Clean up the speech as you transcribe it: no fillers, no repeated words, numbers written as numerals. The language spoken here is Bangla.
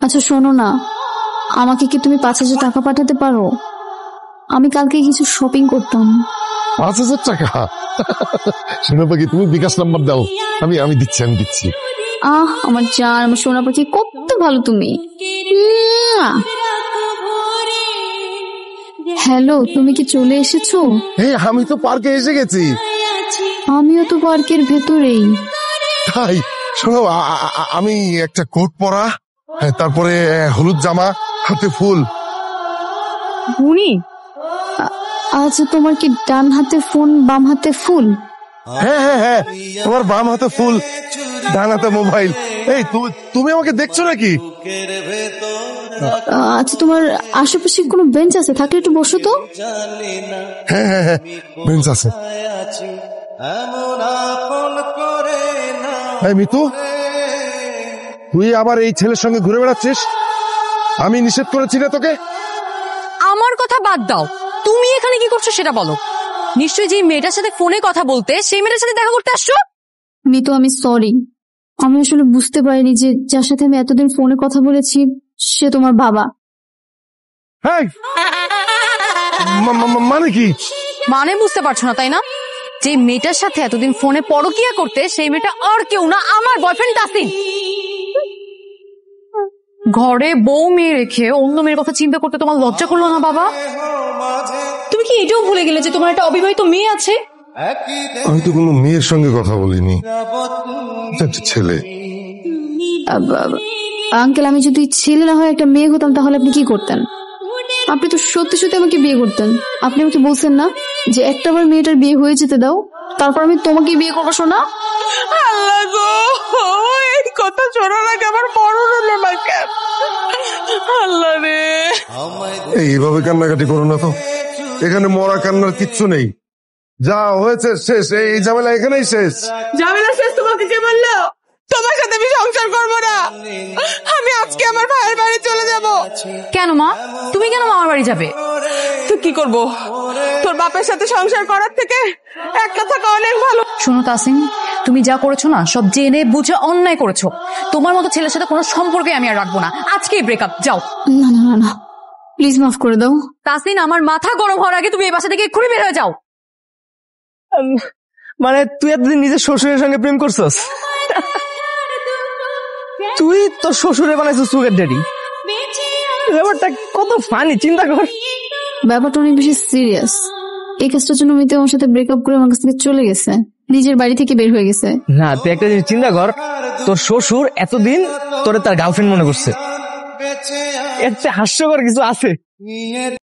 আচ্ছা শোনো না, আমাকে কি তুমি 5,000 টাকা পাঠাতে পারো? আমি কালকে কিছু শপিং করতাম। 5,000 টাকা? সোনা পাখি, তুমি বিকাশ নাম্বার দাও, আমি আমি দিচ্ছি। আমার জান, আমার সোনা পাখি, কত ভালো তুমি। হ্যালো, তুমি কি চলে এসেছো? আমি তো পার্কে এসে গেছি। আমিও তো পার্কের ভেতরেই। তাই শোনো, আমি একটা কোট পরা, তারপরে হলুদ জামা, হাতে ফুল। বুনি, আচ্ছা তোমার কি ডান হাতে ফোন বাম হাতে ফুল? হ্যাঁ, তোমার বাম হাতে ফুল, ডান হাতে মোবাইল। এই তুমি আমাকে দেখছো নাকি? আচ্ছা তোমার আশেপাশে কোনো বেঞ্চ আছে? থাকলে একটু বসো তো। হ্যাঁ, বেঞ্চ আছে। মিতু, তুই আবার এই ছেলের সঙ্গে ঘুরে বেড়াচ্ছিস? আমি নিষেধ করেছি না তোকে? আমার কথা বাদ দাও, তুমি এখানে কি করছো সেটা বলো। নিশ্চয়ই যে মেয়েটার সাথে ফোনে কথা বলতে, সেই মেয়েটার সাথে দেখা করতে আসছো। মিতু, আমি সরি। আমি আসলে বুঝতে পারিনি যে যার সাথে আমি এতদিন ফোনে কথা বলেছি সে তোমার বাবা। মানে কি? মানে বুঝতে পারছো না তাই না? যে মেয়েটার সাথে এতদিন ফোনে পরকিয়া করতে, সেই মেয়েটা আর কেউ না, আমার বয়ফ্রেন্ড তাসিন। ঘরে বউ মেয়ে রেখে অন্য মেয়ের কথা চিন্তা করতে তোমার লজ্জা করলো না বাবা? তুমি কি এটাও ভুলে গেলে যে তোমার একটা অবিবাহিত মেয়ে আছে? আমি তো কোনো মেয়ের সঙ্গে কথা বলিনি, একটা ছেলে। আঙ্কেল, আমি যদি ছেলে না হয় একটা মেয়ে হতাম তাহলে আপনি কি করতেন? আপনি তো সত্যি সত্যি আমাকে বিয়ে করতেন। আপনি আমাকে বলছেন না যে একটাবার মেয়েটার বিয়ে হয়ে যেতে দাও, তারপর আমি তোমাকে বিয়ে করবো। শোনা, আল্লাহ গো, এই কথা শোনার আগে আমার মরণ হলো না কেন? আল্লাহ রে, এইভাবে কান্নাকাটি করো না তো, এখানে মরা কান্নার কিচ্ছু নেই। যা হয়েছে শেষ, এই ঝামেলা এখানেই শেষ। ঝামেলা শেষ? তোমাকে কে বললো? তোমার সাথে আমি সংসার করবো না। আমি আজকে আমার ভাইয়ের বাড়ি চলে যাব। কেন মা, তুমি কেন মামার বাড়ি যাবে? তো কি করব? তোর বাপের সাথে সংসার করার থেকে একটা থাকা অনেক ভালো। শোনো তাসিন, তুমি যা করেছো না সব জেনে বুঝে অন্যায় করেছো। তোমার মতো ছেলের সাথে কোনো সম্পর্কে আমি আর রাখবো না। আজকেই ব্রেকআপ। যাও। না, প্লিজ মাফ করে দাও। তাসিন, আমার মাথা গরম হওয়ার আগে তুমি এই বাসা থেকে এক্ষুনি বের হয়ে যাও। মানে তুই এতদিন নিজের শ্বশুরের সঙ্গে প্রেম করছস? তুই তোর শ্বশুরে বানাইছিস সুগার ড্যাডি। ব্যাপারটা কত ফানি, চিন্তা কর। ব্যাপারটা অনেক বেশি সিরিয়াস। এই কাজটার জন্য মিতে আমার সাথে ব্রেকআপ করে আমার কাছ থেকে চলে গেছে, নিজের বাড়ি থেকে বের হয়ে গেছে। না, তুই একটা জিনিস চিন্তা কর, তোর শ্বশুর এতদিন তোরে তার গার্লফ্রেন্ড মনে করছে। এর চেয়ে হাস্যকর কিছু আছে?